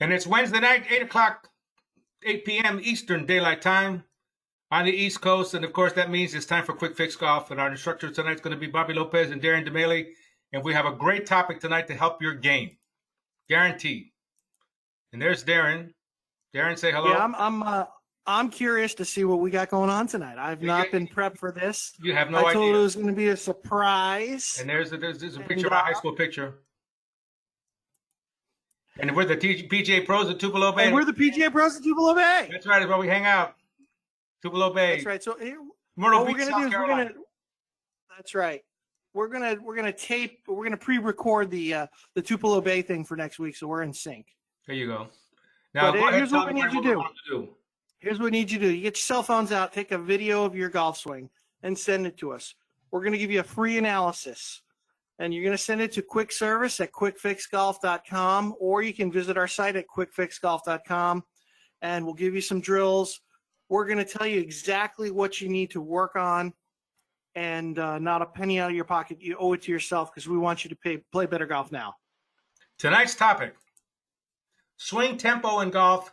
And it's Wednesday night, 8 o'clock, 8 p.m. Eastern Daylight Time on the East Coast. And of course, that means it's time for Quick Fix Golf. And our instructor tonight is going to be Bobby Lopez and Darren DeMaile. And we have a great topic tonight to help your game. Guaranteed. And there's Darren. Darren, say hello. Yeah, I'm curious to see what we got going on tonight. I've not been prepped for this. You have no idea. I told it was going to be a surprise. And there's a picture of a high school picture. And we're the PGA Pros at Tupelo Bay. And we're the PGA Pros at Tupelo Bay. That's right. It's where we hang out. Tupelo Bay. That's right. So Myrtle Beach, South Carolina. That's right. We're gonna pre-record the Tupelo Bay thing for next week, so we're in sync. There you go. Now here's what we need you to do. Here's what we need you to do. You get your cell phones out, take a video of your golf swing, and send it to us. We're going to give you a free analysis. And you're going to send it to quick service at quickfixgolf.com, or you can visit our site at quickfixgolf.com, and we'll give you some drills. We're going to tell you exactly what you need to work on, and not a penny out of your pocket. You owe it to yourself because we want you to play better golf now. Tonight's topic, swing tempo in golf.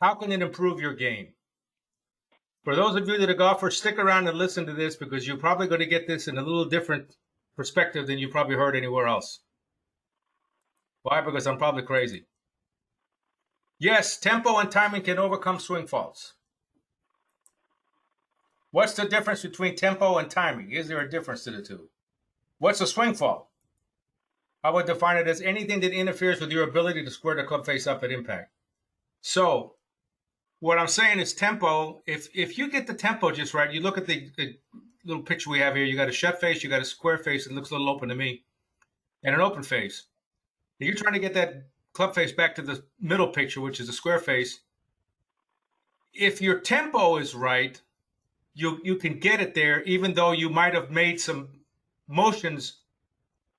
How can it improve your game? For those of you that are golfers, stick around and listen to this because you're probably going to get this in a little different perspective than you probably heard anywhere else. Why? Because I'm probably crazy. Yes, tempo and timing can overcome swing faults. What's the difference between tempo and timing? Is there a difference to the two? What's a swing fault? I would define it as anything that interferes with your ability to square the club face up at impact. So what I'm saying is tempo, if you get the tempo just right, you look at the little picture we have here, you got a shut face, you got a square face, it looks a little open to me, and an open face. And you're trying to get that club face back to the middle picture, which is a square face. If your tempo is right, you can get it there, even though you might have made some motions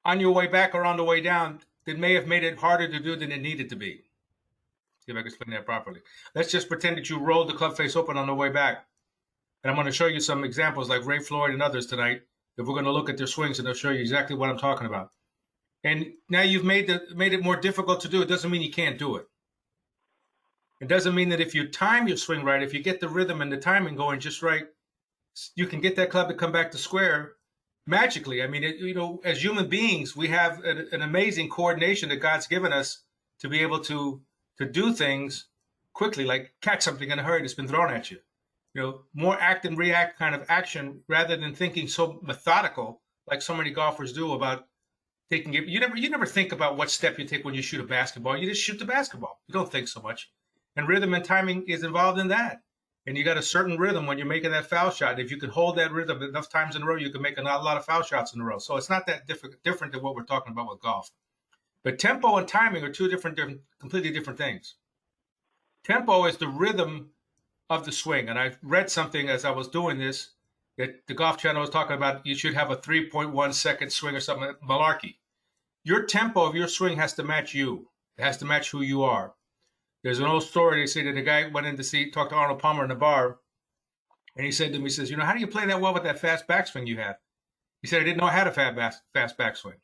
on your way back or on the way down that may have made it harder to do than it needed to be. See if I can explain that properly. Let's just pretend that you rolled the club face open on the way back. And I'm going to show you some examples like Ray Floyd and others tonight that we're going to look at their swings and they'll show you exactly what I'm talking about. And now you've made it more difficult to do. It doesn't mean you can't do it. It doesn't mean that if you time your swing right, if you get the rhythm and the timing going just right, you can get that club to come back to square magically. I mean, as human beings, we have an amazing coordination that God's given us to be able to do things quickly, like catch something in a hurry that's been thrown at you. More act and react kind of action rather than thinking so methodical like so many golfers do about taking it. You never think about what step you take when you shoot a basketball. You just shoot the basketball. You don't think so much. And rhythm and timing is involved in that. And you got a certain rhythm when you're making that foul shot. If you can hold that rhythm enough times in a row, you can make a lot of foul shots in a row. So it's not that different than what we're talking about with golf. But tempo and timing are two completely different things. Tempo is the rhythm of the swing. And I read something as I was doing this that the Golf Channel was talking about. You should have a 3.1 second swing or something. Malarkey. Your tempo of your swing has to match you. It has to match who you are. There's an old story. They say that a guy went in to talk to Arnold Palmer in the bar. And he said to me, he says, how do you play that well with that fast backswing you have? He said, I didn't know I had a fast backswing.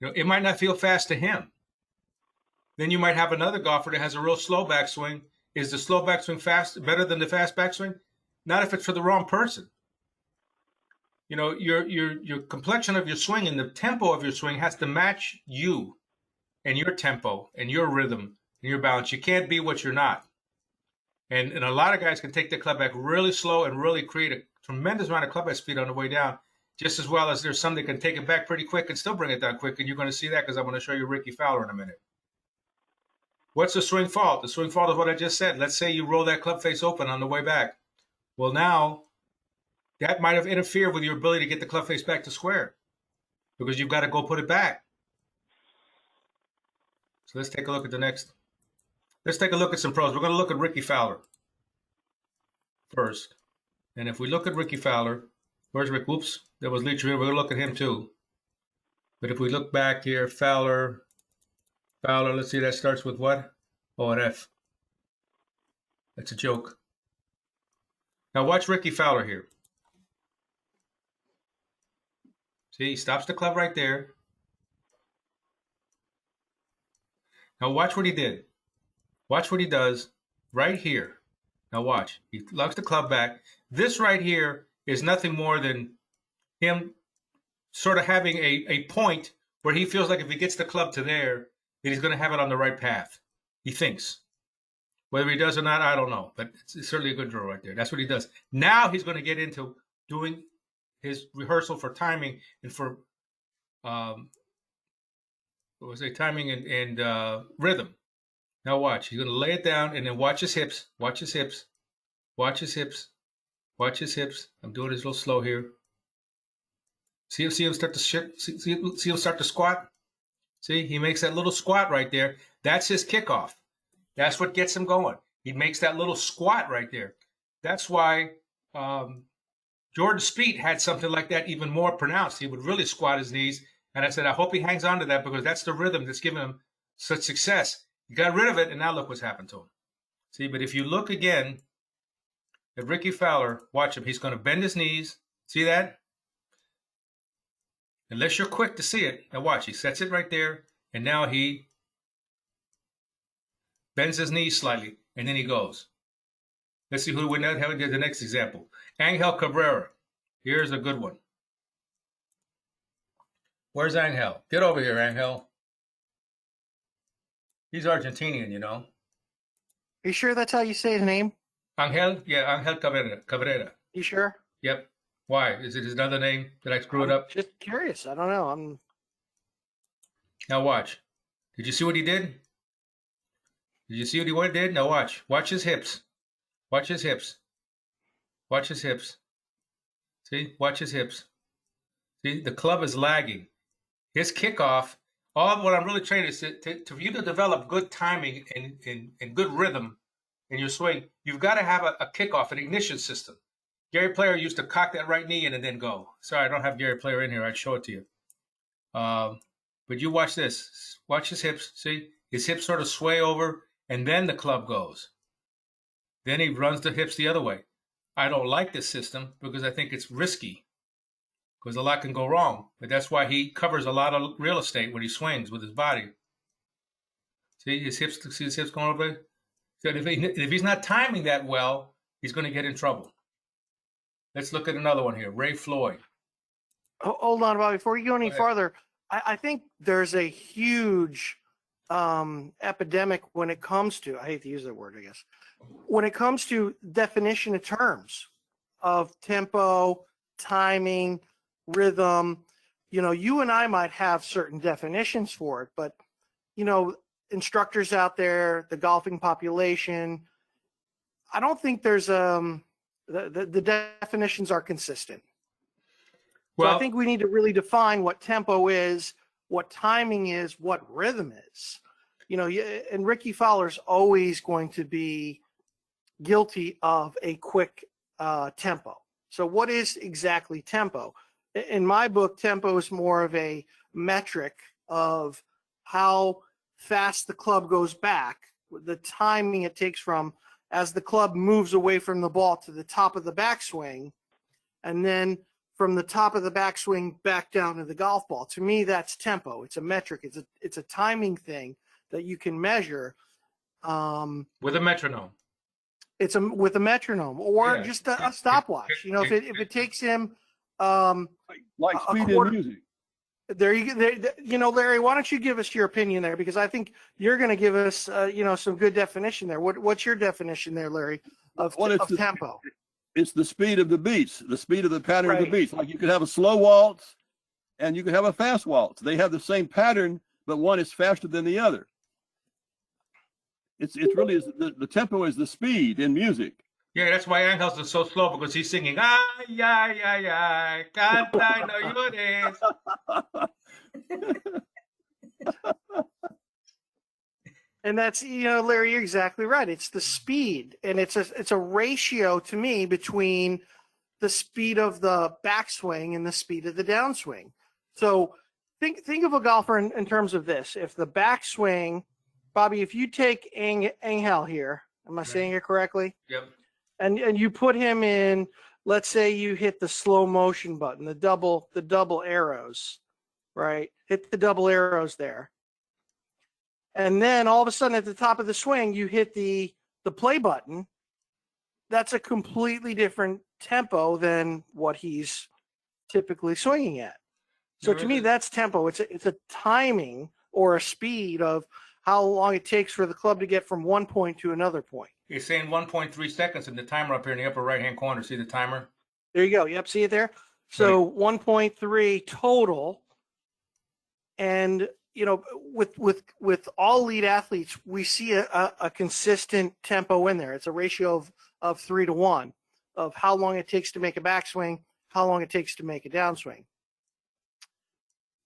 It might not feel fast to him. Then you might have another golfer that has a real slow backswing. Is the slow backswing better than the fast backswing? Not if it's for the wrong person. Your complexion of your swing and the tempo of your swing has to match you and your tempo and your rhythm and your balance. You can't be what you're not. And a lot of guys can take the club back really slow and really create a tremendous amount of club head speed on the way down, just as well as there's some that can take it back pretty quick and still bring it down quick. And you're going to see that because I'm going to show you Ricky Fowler in a minute. What's the swing fault? The swing fault is what I just said. Let's say you roll that club face open on the way back. Well, now that might have interfered with your ability to get the club face back to square because you've got to go put it back. So let's take a look at the next. Let's take a look at some pros. We're going to look at Ricky Fowler first. And if we look at Ricky Fowler, where's Rick? Whoops, there was Lee Trevino. We're going to look at him too. But if we look back here, Fowler, let's see, that starts with what? Oh, an F. That's a joke. Now watch Ricky Fowler here. See, he stops the club right there. Now watch what he did. Watch what he does right here. Now watch. He lugs the club back. This right here is nothing more than him sort of having a point where he feels like if he gets the club to there, that he's going to have it on the right path. He thinks. Whether he does or not, I don't know. But it's certainly a good draw right there. That's what he does. Now he's going to get into doing his rehearsal for timing and for timing and rhythm. Now watch. He's going to lay it down and then watch his hips. Watch his hips. Watch his hips. Watch his hips. I'm doing this a little slow here. See him start to see him start to squat. See, he makes that little squat right there. That's his kickoff. That's what gets him going. He makes that little squat right there. That's why Jordan Spieth had something like that even more pronounced. He would really squat his knees. And I said, I hope he hangs on to that because that's the rhythm that's giving him such success. He got rid of it, and now look what's happened to him. See, but if you look again at Ricky Fowler, watch him. He's going to bend his knees. See that? Unless you're quick to see it. Now watch. He sets it right there, and now he bends his knees slightly, and then he goes. Let's see who would not have the next example. Angel Cabrera. Here's a good one. Where's Angel? Get over here, Angel. He's Argentinian, you know. Are you sure that's how you say his name? Angel? Yeah, Angel Cabrera. You sure? Yep. Why? Is it his other name? Did I screw it up? Just curious. I don't know. Now watch. Did you see what he did? Did you see what he did? Now watch. Watch his hips. Watch his hips. Watch his hips. See? Watch his hips. See? The club is lagging. His kickoff, all of what I'm really training is for you to develop good timing and good rhythm in your swing, you've got to have a kickoff, an ignition system. Gary Player used to cock that right knee in and then go. Sorry, I don't have Gary Player in here. I'd show it to you. But you watch this. Watch his hips. See? His hips sort of sway over, and then the club goes. Then he runs the hips the other way. I don't like this system because I think it's risky because a lot can go wrong. But that's why he covers a lot of real estate when he swings with his body. See his hips going over? So if he's not timing that well, he's going to get in trouble. Let's look at another one here. Ray Floyd. Hold on, Bobby. Before you go any farther, I think there's a huge epidemic when it comes to, I hate to use that word, I guess, when it comes to definition of terms of tempo, timing, rhythm. You know, you and I might have certain definitions for it, but, you know, instructors out there, the golfing population, I don't think there's the definitions are consistent. Well, so I think we need to really define what tempo is, what timing is, what rhythm is. You know, and Ricky Fowler's always going to be guilty of a quick tempo. So what is exactly tempo? In my book, tempo is more of a metric of how fast the club goes back, the timing it takes from as the club moves away from the ball to the top of the backswing, and then from the top of the backswing back down to the golf ball. To me, that's tempo. It's a metric. It's a timing thing that you can measure. With a metronome. It's with a metronome or just a stopwatch. You know, if it takes him like speed in music. There you know, Larry, why don't you give us your opinion there? Because I think you're going to give us, you know, some good definition there. What's your definition there, Larry, of tempo? It's the speed of the beats, the speed of the pattern of the beats. Like you could have a slow waltz and you could have a fast waltz. They have the same pattern, but one is faster than the other. It's really the tempo is the speed in music. Yeah, that's why Angel's is so slow because he's singing, ay, ay, ay, ay, canta, no llores. And that's, you know, Larry, you're exactly right. It's the speed, and it's a ratio to me between the speed of the backswing and the speed of the downswing. So think of a golfer in terms of this. If the backswing, Bobby, if you take Angel here, am I saying it correctly? Yep. And you put him in, let's say you hit the slow motion button, the double arrows, right? Hit the double arrows there. and then all of a sudden at the top of the swing, you hit the play button. That's a completely different tempo than what he's typically swinging at. So to me, that's tempo. It's a timing or a speed of how long it takes for the club to get from one point to another point. You're saying 1.3 seconds in the timer up here in the upper right-hand corner. See the timer? There you go. Yep, see it there? So right. 1.3 total. And, you know, with all elite athletes, we see a consistent tempo in there. It's a ratio of 3 to 1 of how long it takes to make a backswing, how long it takes to make a downswing.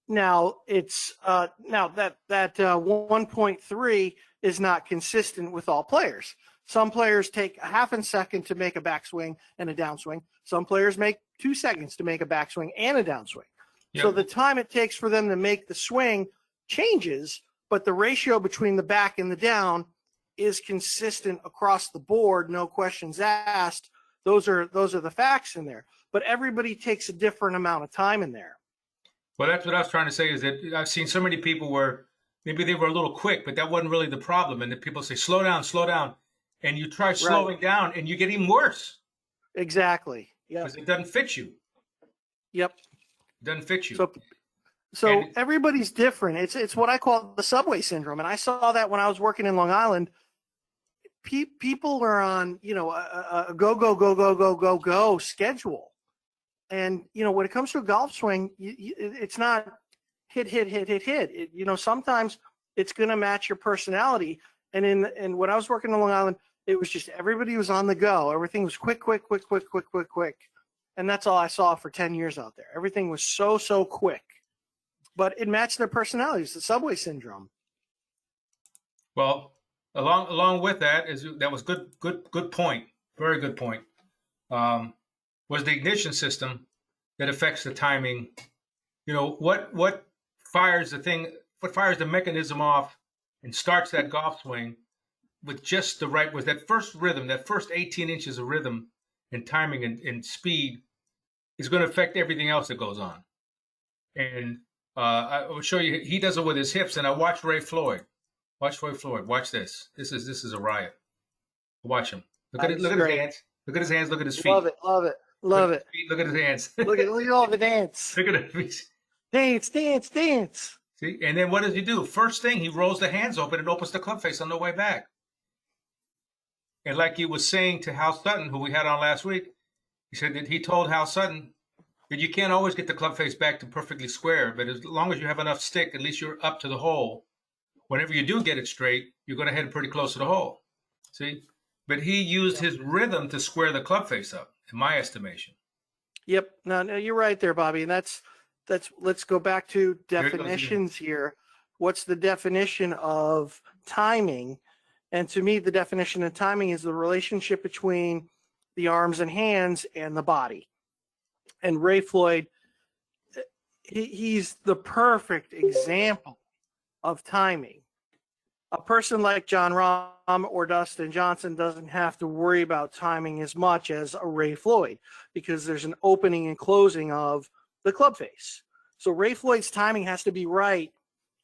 Now it's now that 1.3 is not consistent with all players. Some players take a half a second to make a backswing and a downswing. Some players make 2 seconds to make a backswing and a downswing. Yep. So the time it takes for them to make the swing changes, but the ratio between the back and the down is consistent across the board. No questions asked. Those are the facts in there. But everybody takes a different amount of time in there. Well, that's what I was trying to say is that I've seen so many people where maybe they were a little quick, but that wasn't really the problem. And the people say, slow down. And you try slowing down and you get even worse. Exactly. Yeah. Because it doesn't fit you. Yep. It doesn't fit you. So everybody's different. It's what I call the subway syndrome. And I saw that when I was working in Long Island. People are on, you know, a go schedule. And, you know, when it comes to a golf swing, it's not hit. You know, sometimes it's going to match your personality. And when I was working in Long Island, it was just everybody was on the go. Everything was quick. And that's all I saw for 10 years out there. Everything was so quick. But it matched their personalities, the subway syndrome. Well, along with that that was good point. Very good point. Was the ignition system that affects the timing. You know, what fires the mechanism off and starts that golf swing with just the right, was that first rhythm, that first 18 inches of rhythm and timing and speed is going to affect everything else that goes on. And I will show you, he does it with his hips, and I watched Ray Floyd. Watch this. This is a riot. Watch him. Look at his hands. Look at his hands. Look at his feet. Love it. Look at his hands. look at all the dance. Look at his feet. Dance. See, and then what does he do? First thing, he rolls the hands open and opens the club face on the way back. And like he was saying to Hal Sutton, who we had on last week, he said that he told Hal Sutton that you can't always get the club face back to perfectly square, but as long as you have enough stick, at least you're up to the hole. Whenever you do get it straight, you're going to head pretty close to the hole. See? But he used his rhythm to square the club face up, in my estimation. Yep. No, you're right there, Bobby. And that's let's go back to definitions here. What's the definition of timing? And to me, the definition of timing is the relationship between the arms and hands and the body. And Ray Floyd, he's the perfect example of timing. A person like John Rahm or Dustin Johnson doesn't have to worry about timing as much as a Ray Floyd because there's an opening and closing of the club face. So Ray Floyd's timing has to be right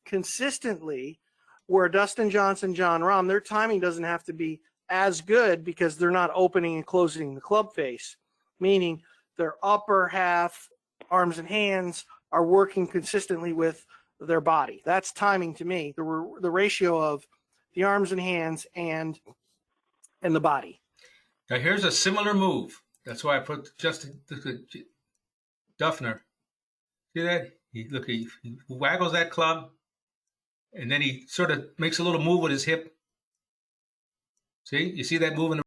consistently, where Dustin Johnson, John Rahm, their timing doesn't have to be as good because they're not opening and closing the club face, meaning their upper half, arms and hands, are working consistently with their body. That's timing to me, the ratio of the arms and hands and the body. Now here's a similar move. That's why I put Justin Duffner. See that? He waggles that club, and then he sort of makes a little move with his hip. See? You see that move in the